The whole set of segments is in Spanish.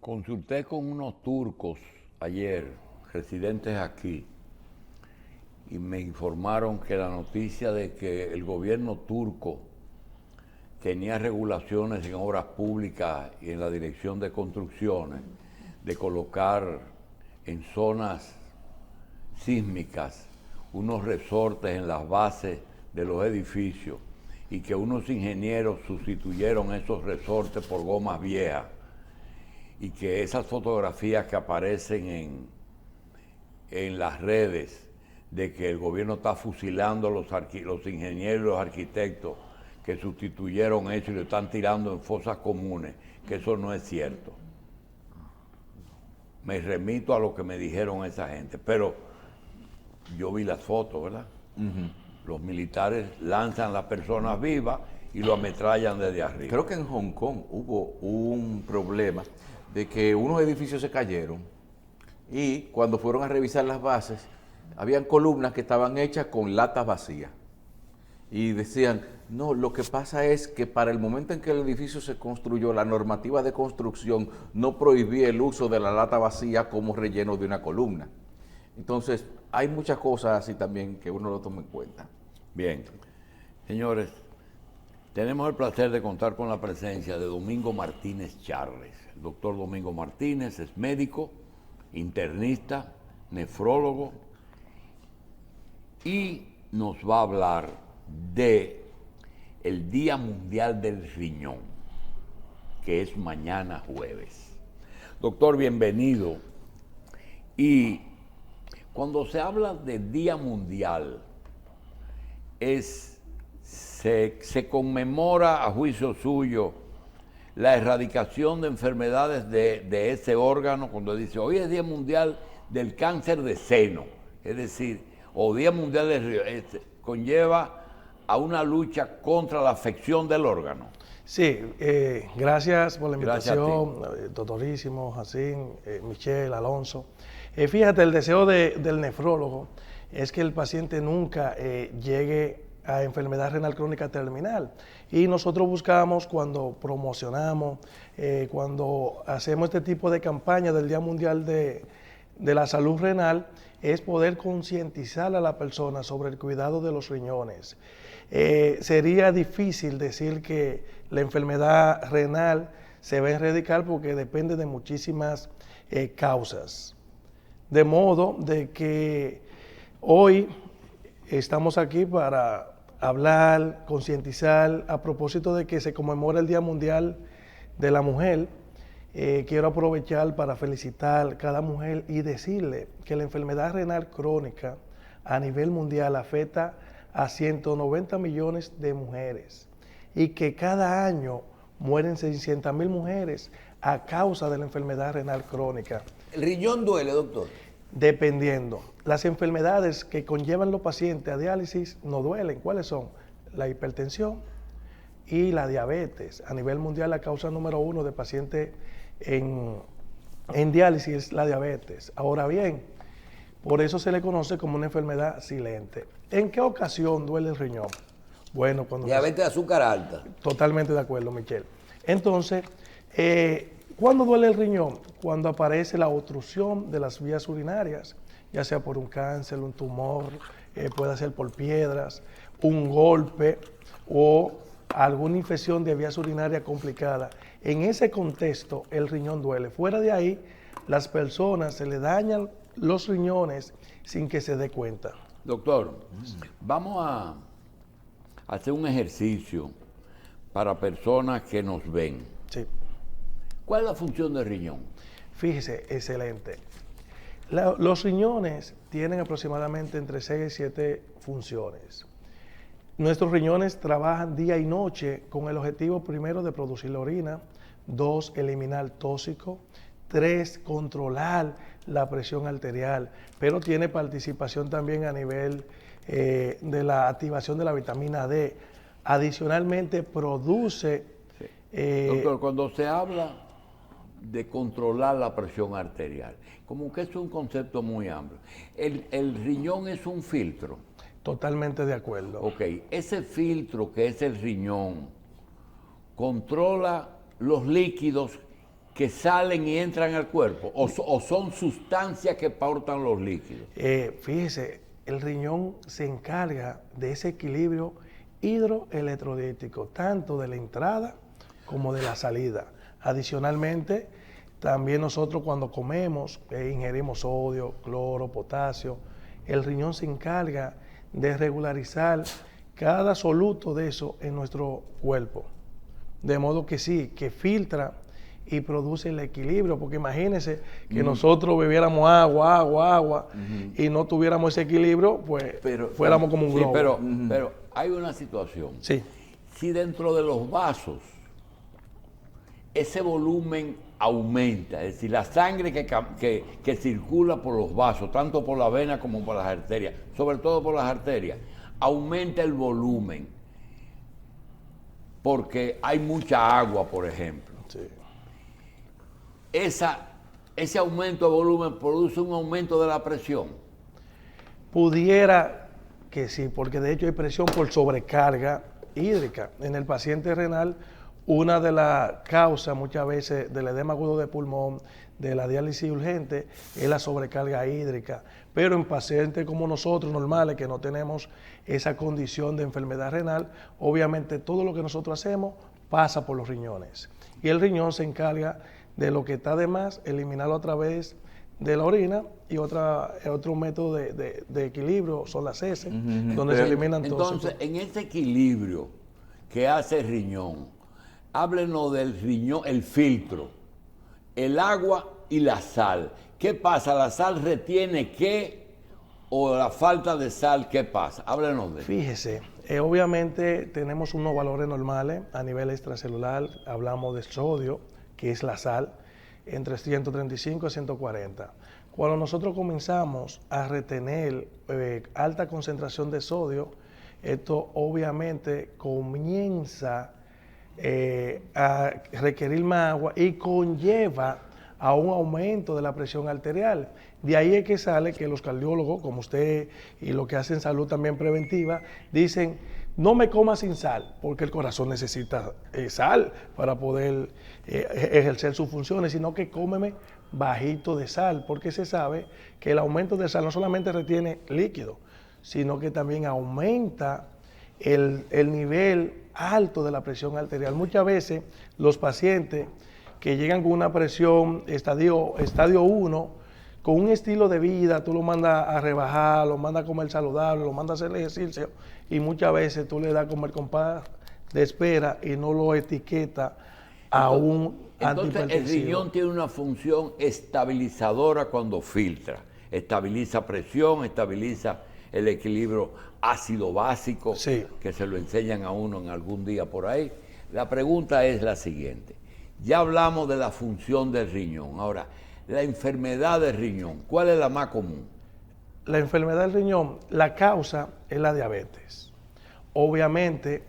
Consulté con unos turcos ayer, residentes aquí, y me informaron que la noticia de que el gobierno turco tenía regulaciones en obras públicas y en la dirección de construcciones, de colocar en zonas sísmicas unos resortes en las bases de los edificios y que unos ingenieros sustituyeron esos resortes por gomas viejas y que esas fotografías que aparecen en las redes de que el gobierno está fusilando los ingenieros y los arquitectos que sustituyeron eso y lo están tirando en fosas comunes, que eso no es cierto. Me remito a lo que me dijeron esa gente, pero yo vi las fotos, ¿verdad? Los militares lanzan a las personas vivas y lo ametrallan desde arriba. Creo que en Hong Kong hubo un problema de que unos edificios se cayeron y cuando fueron a revisar las bases, habían columnas que estaban hechas con latas vacías. Y decían, no, lo que pasa es que para el momento en que el edificio se construyó, la normativa de construcción no prohibía el uso de la lata vacía como relleno de una columna. Entonces, hay muchas cosas así también que uno lo toma en cuenta. Bien, señores, tenemos el placer de contar con la presencia de Domingo Martínez Charles. El doctor Domingo Martínez es médico, internista, nefrólogo y nos va a hablar de el Día Mundial del Riñón, que es mañana jueves. Doctor, bienvenido. Y cuando se habla de Día Mundial, se conmemora a juicio suyo la erradicación de enfermedades de ese órgano, cuando dice hoy es Día Mundial del Cáncer de Seno, es decir, o Día Mundial del Riñón, conlleva a una lucha contra la afección del órgano. Sí, gracias por la invitación, doctorísimo, Jacín, Michelle, Alonso. Fíjate, el deseo del nefrólogo es que el paciente nunca llegue a enfermedad renal crónica terminal. Y nosotros buscamos, cuando promocionamos, cuando hacemos este tipo de campaña del Día Mundial de la Salud Renal, es poder concientizar a la persona sobre el cuidado de los riñones. Sería difícil decir que la enfermedad renal se va a erradicar porque depende de muchísimas causas. De modo de que hoy estamos aquí para hablar, concientizar, a propósito de que se conmemora el Día Mundial de la Mujer. Quiero aprovechar para felicitar a cada mujer y decirle que la enfermedad renal crónica a nivel mundial afecta a 190 millones de mujeres y que cada año mueren 600,000 mujeres a causa de la enfermedad renal crónica. ¿El riñón duele, doctor? Dependiendo. Las enfermedades que conllevan los pacientes a diálisis no duelen. ¿Cuáles son? La hipertensión y la diabetes. A nivel mundial, la causa número 1 de pacientes en diálisis es la diabetes. Ahora bien, por eso se le conoce como una enfermedad silente. ¿En qué ocasión duele el riñón? Bueno, cuando... Diabetes de azúcar alta. Totalmente de acuerdo, Michelle. Entonces, ¿cuándo duele el riñón? Cuando aparece la obstrucción de las vías urinarias, ya sea por un cáncer, un tumor, puede ser por piedras, un golpe o alguna infección de vías urinarias complicada. En ese contexto, el riñón duele. Fuera de ahí, las personas se le dañan los riñones sin que se dé cuenta. Doctor, vamos a hacer un ejercicio para personas que nos ven. Sí. ¿Cuál es la función del riñón? Fíjese, excelente. Los riñones tienen aproximadamente entre 6 y 7 funciones. Nuestros riñones trabajan día y noche con el objetivo, primero, de producir la orina, 2, eliminar tóxico, 3, controlar la presión arterial, pero tiene participación también a nivel de la activación de la vitamina D. Adicionalmente, produce... Doctor, cuando se habla de controlar la presión arterial, como que es un concepto muy amplio. El riñón es un filtro. Totalmente de acuerdo. Ok, ese filtro que es el riñón controla los líquidos que salen y entran al cuerpo, o son sustancias que portan los líquidos. Fíjese, el riñón se encarga de ese equilibrio hidroelectrolítico, tanto de la entrada como de la salida. Adicionalmente, también nosotros cuando comemos, ingerimos sodio, cloro, potasio, el riñón se encarga de regularizar cada soluto de eso en nuestro cuerpo. De modo que sí, que filtra y produce el equilibrio, porque imagínense que nosotros bebiéramos agua, y no tuviéramos ese equilibrio, pues fuéramos como un Sí, globo. pero hay una situación. Sí. Si dentro de los vasos ese volumen aumenta, es decir, la sangre que circula por los vasos, tanto por la vena como por las arterias, sobre todo por las arterias, aumenta el volumen, porque hay mucha agua, por ejemplo. Sí. Ese aumento de volumen produce un aumento de la presión. Pudiera que sí, porque de hecho hay presión por sobrecarga hídrica. En el paciente renal, una de las causas muchas veces del edema agudo de pulmón, de la diálisis urgente, es la sobrecarga hídrica. Pero en pacientes como nosotros, normales, que no tenemos esa condición de enfermedad renal, obviamente todo lo que nosotros hacemos pasa por los riñones. Y el riñón se encarga de lo que está de más, eliminarlo a través de la orina, y otro método de equilibrio son las heces, donde se eliminan todos. Entonces, en ese equilibrio que hace el riñón, háblenos del riñón, el filtro, el agua y la sal. ¿Qué pasa? ¿La sal retiene qué? ¿O la falta de sal qué pasa? Háblenos de eso. Fíjese, obviamente tenemos unos valores normales a nivel extracelular, hablamos de sodio, que es la sal, entre 135 y 140. Cuando nosotros comenzamos a retener alta concentración de sodio, esto obviamente comienza a requerir más agua y conlleva a un aumento de la presión arterial. De ahí es que sale que los cardiólogos, como usted y lo que hacen salud también preventiva, dicen: no me coma sin sal, porque el corazón necesita sal para poder ejercer sus funciones, sino que cómeme bajito de sal, porque se sabe que el aumento de sal no solamente retiene líquido, sino que también aumenta el nivel alto de la presión arterial. Muchas veces los pacientes que llegan con una presión estadio 1, con un estilo de vida, tú lo mandas a rebajar, lo mandas a comer saludable, lo mandas a hacer ejercicio, y muchas veces tú le das a comer compás de espera y no lo etiqueta a un Entonces, el antihipertensivo. riñón tiene una función estabilizadora cuando filtra. Estabiliza presión, estabiliza el equilibrio ácido-básico, Sí. que se lo enseñan a uno en algún día por ahí. La pregunta es la siguiente. Ya hablamos de la función del riñón. Ahora, la enfermedad del riñón, ¿cuál es la más común? La enfermedad del riñón, la causa es la diabetes. Obviamente,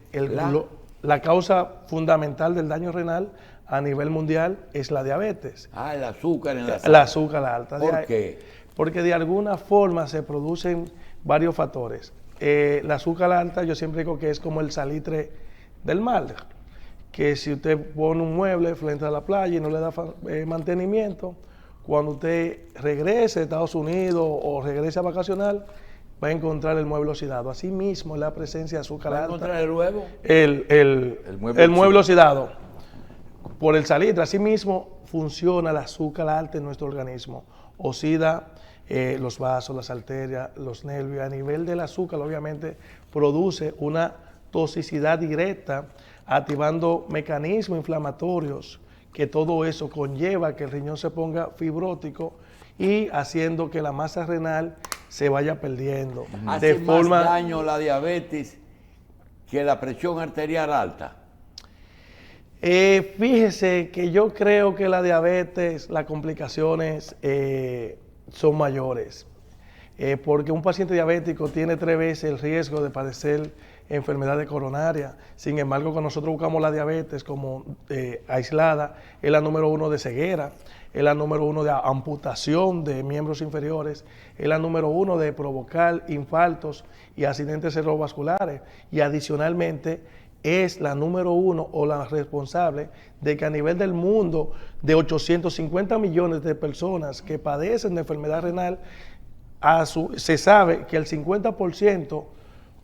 la causa fundamental del daño renal a nivel mundial es la diabetes. El azúcar en la El sangre. azúcar alta. ¿Por qué? Porque de alguna forma se producen varios factores. El azúcar alta, yo siempre digo que es como el salitre del mar, que si usted pone un mueble frente a la playa y no le da mantenimiento, cuando usted regrese a Estados Unidos o regrese a vacacionar, va a encontrar el mueble oxidado. Asimismo, la presencia de azúcar ¿Va a alta. encontrar el huevo? El mueble oxidado por el salitre. Asimismo, funciona el azúcar alta en nuestro organismo. Oxida los vasos, las arterias, los nervios. A nivel del azúcar, obviamente, produce una toxicidad directa, activando mecanismos inflamatorios, que todo eso conlleva que el riñón se ponga fibrótico y haciendo que la masa renal se vaya perdiendo. ¿Hace más daño la diabetes que la presión arterial alta? Fíjese que yo creo que la diabetes, las complicaciones son mayores, porque un paciente diabético tiene 3 veces el riesgo de padecer enfermedades coronarias. Sin embargo, cuando nosotros buscamos la diabetes como aislada, es la número 1 de ceguera, es la número 1 de amputación de miembros inferiores, es la número 1 de provocar infartos y accidentes cerebrovasculares, y adicionalmente es la número 1 o la responsable de que a nivel del mundo, de 850 millones de personas que padecen de enfermedad renal, se sabe que el 50%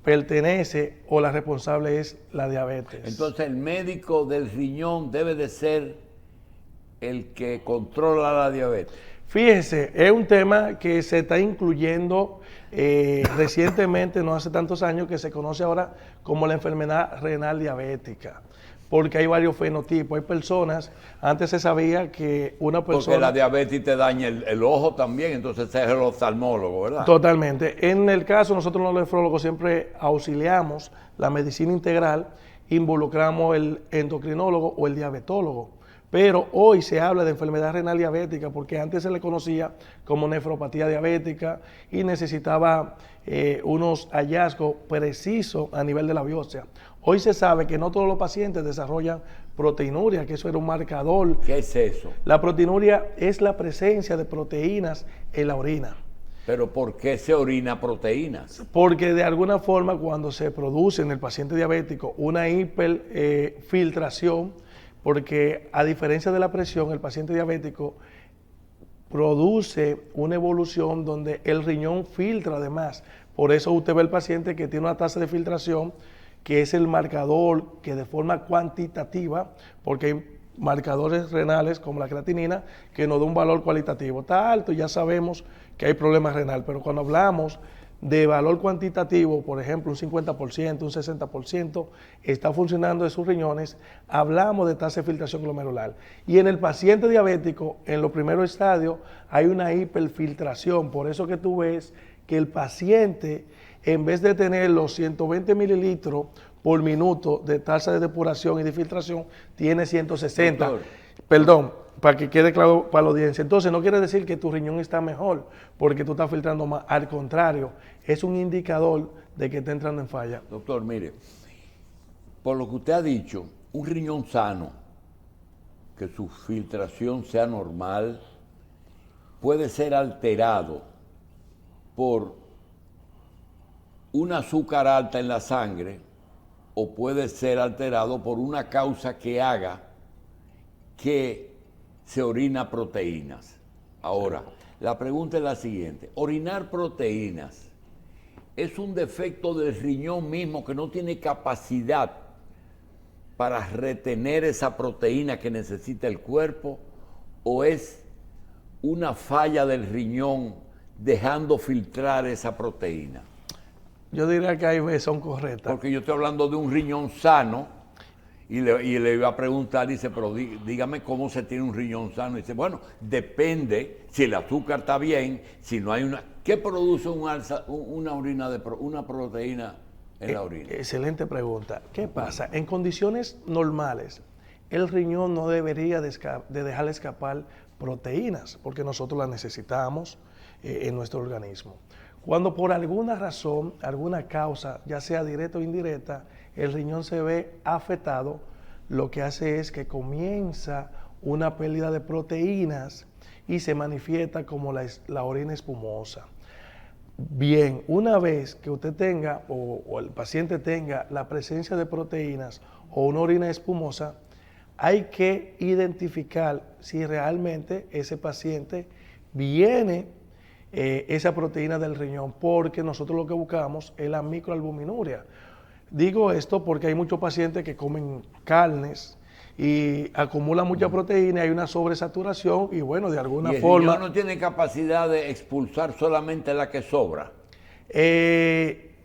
pertenece o la responsable es la diabetes. Entonces el médico del riñón debe de ser el que controla la diabetes. Fíjese, es un tema que se está incluyendo recientemente, no hace tantos años, que se conoce ahora como la enfermedad renal diabética, porque hay varios fenotipos. Hay personas, antes se sabía que una persona... Porque la diabetes te daña el ojo también, entonces es el oftalmólogo, ¿verdad? Totalmente. En el caso, nosotros los nefrólogos siempre auxiliamos la medicina integral, involucramos el endocrinólogo o el diabetólogo. Pero hoy se habla de enfermedad renal diabética porque antes se le conocía como nefropatía diabética y necesitaba unos hallazgos precisos a nivel de la biopsia. Hoy se sabe que no todos los pacientes desarrollan proteinuria, que eso era un marcador. ¿Qué es eso? La proteinuria es la presencia de proteínas en la orina. ¿Pero por qué se orina proteínas? Porque de alguna forma cuando se produce en el paciente diabético una hiperfiltración, porque a diferencia de la presión, el paciente diabético produce una evolución donde el riñón filtra además. Por eso usted ve el paciente que tiene una tasa de filtración, que es el marcador que de forma cuantitativa, porque hay marcadores renales como la creatinina que nos da un valor cualitativo. Está alto, ya sabemos que hay problemas renal, pero cuando hablamos de valor cuantitativo, por ejemplo, un 50%, un 60%, está funcionando de sus riñones, hablamos de tasa de filtración glomerular. Y en el paciente diabético, en los primeros estadios, hay una hiperfiltración. Por eso que tú ves que el paciente, en vez de tener los 120 mililitros por minuto de tasa de depuración y de filtración, tiene 160. Doctor. Perdón, para que quede claro para la audiencia. Entonces, no quiere decir que tu riñón está mejor porque tú estás filtrando más. Al contrario, es un indicador de que está entrando en falla. Doctor, mire, por lo que usted ha dicho, un riñón sano, que su filtración sea normal, puede ser alterado por un azúcar alta en la sangre o puede ser alterado por una causa que haga que se orina proteínas. Ahora, la pregunta es la siguiente. Orinar proteínas es un defecto del riñón mismo que no tiene capacidad para retener esa proteína que necesita el cuerpo, o es una falla del riñón dejando filtrar esa proteína. Yo diría que hay veces son correctas. Porque yo estoy hablando de un riñón sano y le iba a preguntar, dice, pero dígame cómo se tiene un riñón sano. Y dice, bueno, depende si el azúcar está bien, si no hay una... ¿Qué produce una proteína en la orina? Excelente pregunta. ¿Qué pasa? En condiciones normales, el riñón no debería de dejar escapar proteínas porque nosotros las necesitamos en nuestro organismo. Cuando por alguna razón, alguna causa, ya sea directa o indirecta, el riñón se ve afectado, lo que hace es que comienza una pérdida de proteínas y se manifiesta como la orina espumosa. Bien, una vez que usted tenga o el paciente tenga la presencia de proteínas o una orina espumosa, hay que identificar si realmente ese paciente viene esa proteína del riñón, porque nosotros lo que buscamos es la microalbuminuria. Digo esto porque hay muchos pacientes que comen carnes y acumulan mucha proteína, hay una sobresaturación y bueno, de alguna forma... ¿Y el riñón no tiene capacidad de expulsar solamente la que sobra?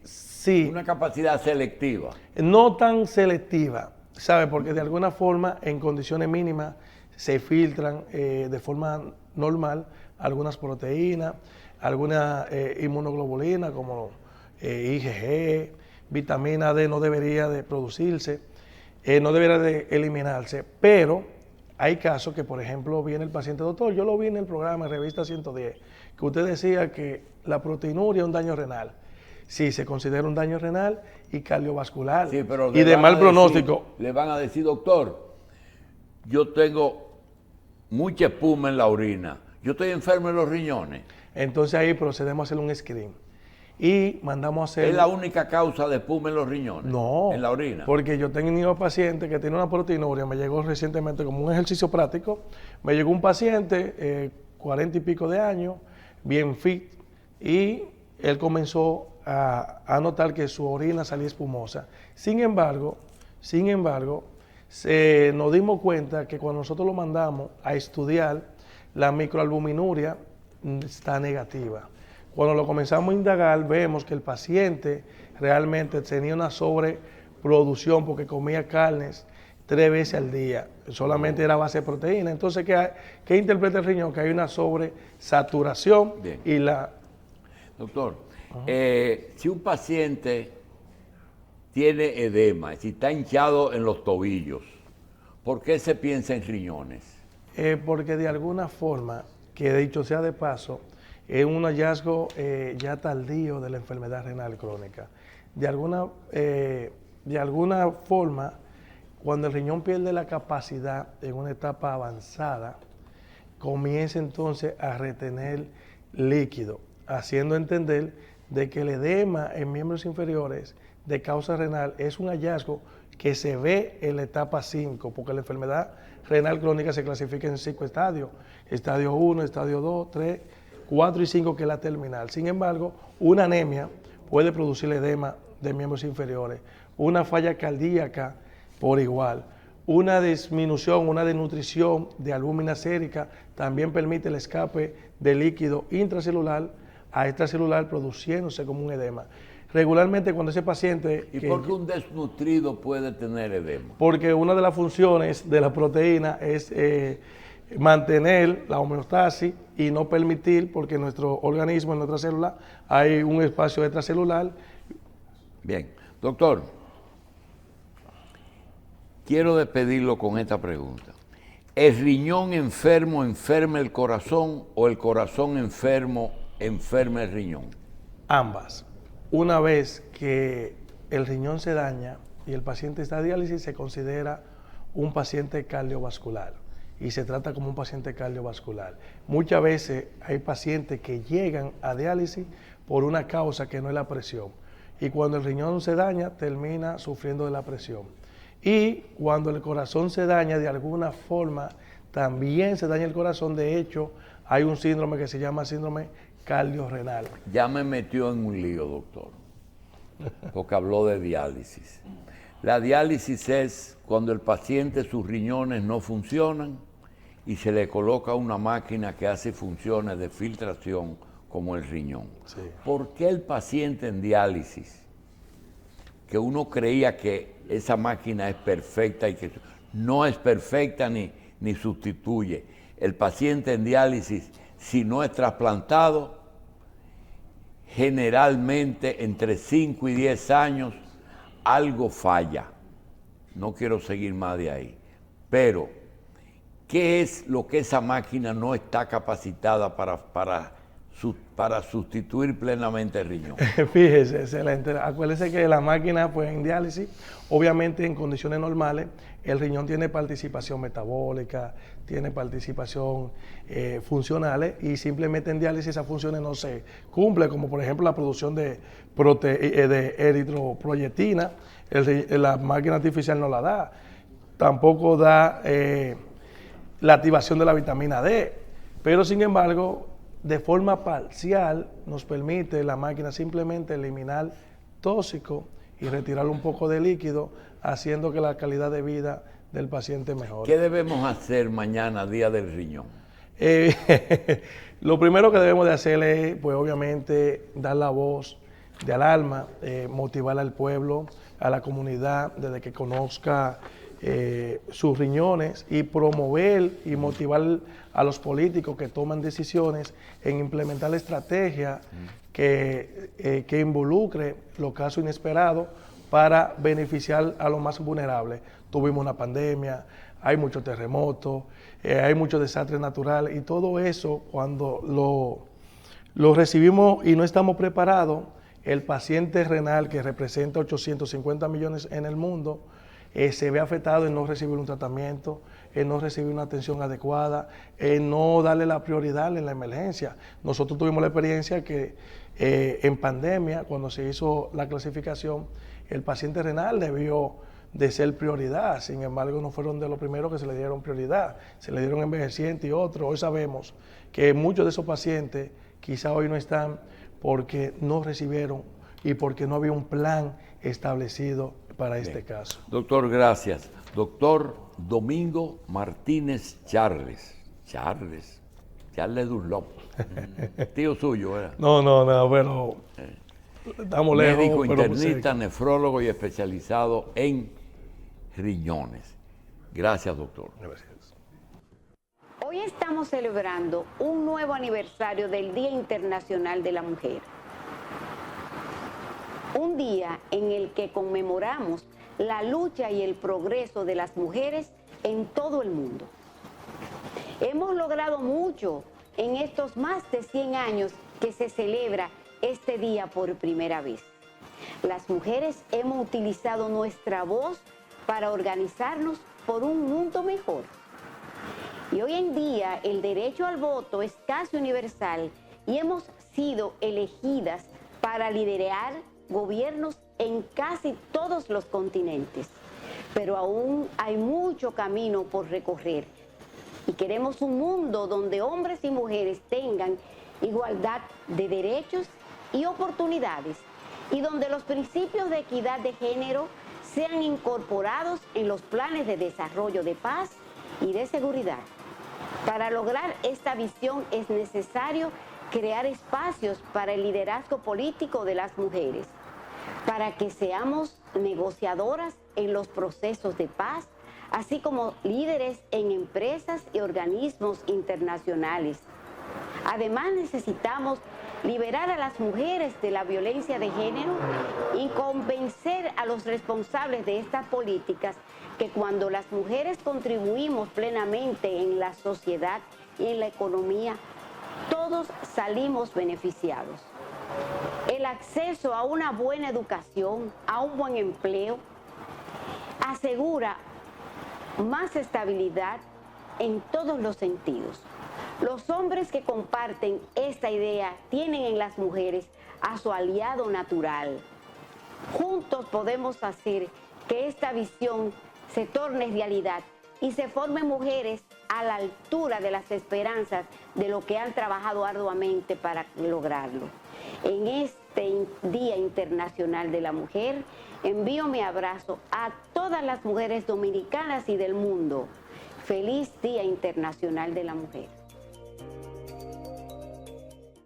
Sí. Una capacidad selectiva. No tan selectiva, ¿sabe? Porque de alguna forma, en condiciones mínimas, se filtran de forma normal algunas proteínas, alguna inmunoglobulina como IgG, vitamina D no debería de producirse, no debería de eliminarse, pero hay casos que, por ejemplo, viene el paciente, doctor, yo lo vi en el programa, en Revista 110, que usted decía que la proteinuria es un daño renal. Sí, se considera un daño renal y cardiovascular, sí, pero y de mal pronóstico. Le van a decir, doctor, yo tengo mucha espuma en la orina, yo estoy enfermo en los riñones. Entonces ahí procedemos a hacer un screen. y mandamos a hacer... ¿Es la única causa de espuma en los riñones? No, ¿En la orina? porque yo tengo un paciente que tiene una proteinuria, me llegó recientemente como un ejercicio práctico, me llegó un paciente, 40 y pico de años, bien fit, y él comenzó a notar que su orina salía espumosa. Sin embargo, nos dimos cuenta que cuando nosotros lo mandamos a estudiar, la microalbuminuria está negativa. Cuando lo comenzamos a indagar, vemos que el paciente realmente tenía una sobreproducción porque comía carnes 3 veces al día, solamente era base de proteína. Entonces, ¿qué interpreta el riñón? Que hay una sobresaturación. Bien. Y la... Doctor, si un paciente tiene edema, si está hinchado en los tobillos, ¿por qué se piensa en riñones? Porque de alguna forma, que dicho sea de paso, es un hallazgo ya tardío de la enfermedad renal crónica. De alguna forma, cuando el riñón pierde la capacidad en una etapa avanzada, comienza entonces a retener líquido, haciendo entender de que el edema en miembros inferiores de causa renal es un hallazgo que se ve en la etapa 5, porque la enfermedad renal crónica se clasifica en 5 estadios: estadio 1, estadio 2, 3, 4 y 5, que es la terminal. Sin embargo, una anemia puede producir edema de miembros inferiores, una falla cardíaca por igual, una disminución, una desnutrición de albúmina sérica también permite el escape de líquido intracelular a extracelular, produciéndose como un edema. Regularmente cuando ese paciente... ¿Y por qué un desnutrido puede tener edema? Porque una de las funciones de la proteína es mantener la homeostasis y no permitir, porque en nuestro organismo, en nuestra célula, hay un espacio extracelular. Bien, doctor, quiero despedirlo con esta pregunta. ¿El riñón enfermo enferma el corazón o el corazón enfermo enferma el riñón? Ambas. Una vez que el riñón se daña y el paciente está a diálisis, se considera un paciente cardiovascular y se trata como un paciente cardiovascular. Muchas veces hay pacientes que llegan a diálisis por una causa que no es la presión, y cuando el riñón se daña termina sufriendo de la presión. Y cuando el corazón se daña, de alguna forma también se daña el corazón. De hecho, hay un síndrome que se llama síndrome cardiorrenal. Ya me metió en un lío, doctor, porque habló de diálisis. La diálisis es cuando el paciente, sus riñones no funcionan y se le coloca una máquina que hace funciones de filtración como el riñón. Sí. ¿Por qué el paciente en diálisis, que uno creía que esa máquina es perfecta y que no es perfecta ni sustituye, el paciente en diálisis, si no es trasplantado, generalmente entre 5 y 10 años algo falla? No quiero seguir más de ahí. Pero, ¿qué es lo que esa máquina no está capacitada para sustituir plenamente el riñón? Fíjese, excelente. Acuérdese que la máquina, pues en diálisis, obviamente en condiciones normales, el riñón tiene participación metabólica, tiene participación funcionales, y simplemente en diálisis esas funciones no se cumplen, como por ejemplo la producción de eritropoyetina. La máquina artificial no la da. Tampoco da la activación de la vitamina D, pero sin embargo, de forma parcial nos permite la máquina simplemente eliminar tóxico y retirar un poco de líquido, haciendo que la calidad de vida del paciente mejore. ¿Qué debemos hacer mañana, día del riñón? Lo primero que debemos de hacer es, pues obviamente, dar la voz de alarma, motivar al pueblo, a la comunidad, desde que conozca sus riñones, y promover y motivar a los políticos que toman decisiones en implementar la estrategia que involucre los casos inesperados para beneficiar a los más vulnerables. Tuvimos una pandemia, hay muchos terremotos, hay muchos desastres naturales, y todo eso, cuando lo recibimos y no estamos preparados, el paciente renal, que representa 850 millones en el mundo, se ve afectado en no recibir un tratamiento, no recibir una atención adecuada, no darle la prioridad en la emergencia. Nosotros tuvimos la experiencia que en pandemia, cuando se hizo la clasificación, el paciente renal debió de ser prioridad, sin embargo no fueron de los primeros que se le dieron prioridad, se le dieron envejecientes y otros. Hoy sabemos que muchos de esos pacientes quizá hoy no están porque no recibieron y porque no había un plan establecido para este caso. Doctor, gracias. Doctor Domingo Martínez Charles Dunlop, tío suyo, ¿verdad? No, pero estamos lejos. Médico pero internista, nefrólogo y especializado en riñones. Gracias, doctor. Gracias. Hoy estamos celebrando un nuevo aniversario del Día Internacional de la Mujer. Un día en el que conmemoramos la lucha y el progreso de las mujeres en todo el mundo. Hemos logrado mucho en estos más de 100 años que se celebra este día por primera vez. Las mujeres hemos utilizado nuestra voz para organizarnos por un mundo mejor. Y hoy en día el derecho al voto es casi universal y hemos sido elegidas para liderar gobiernos en casi todos los continentes. Pero aún hay mucho camino por recorrer y queremos un mundo donde hombres y mujeres tengan igualdad de derechos y oportunidades y donde los principios de equidad de género sean incorporados en los planes de desarrollo de paz y de seguridad. Para lograr esta visión es necesario crear espacios para el liderazgo político de las mujeres, para que seamos negociadoras en los procesos de paz, así como líderes en empresas y organismos internacionales. Además, necesitamos liberar a las mujeres de la violencia de género y convencer a los responsables de estas políticas que cuando las mujeres contribuimos plenamente en la sociedad y en la economía, todos salimos beneficiados. El acceso a una buena educación, a un buen empleo, asegura más estabilidad en todos los sentidos. Los hombres que comparten esta idea tienen en las mujeres a su aliado natural. Juntos podemos hacer que esta visión se torne realidad y se formen mujeres a la altura de las esperanzas de lo que han trabajado arduamente para lograrlo. En este Día Internacional de la Mujer, envío mi abrazo a todas las mujeres dominicanas y del mundo. Feliz Día Internacional de la Mujer.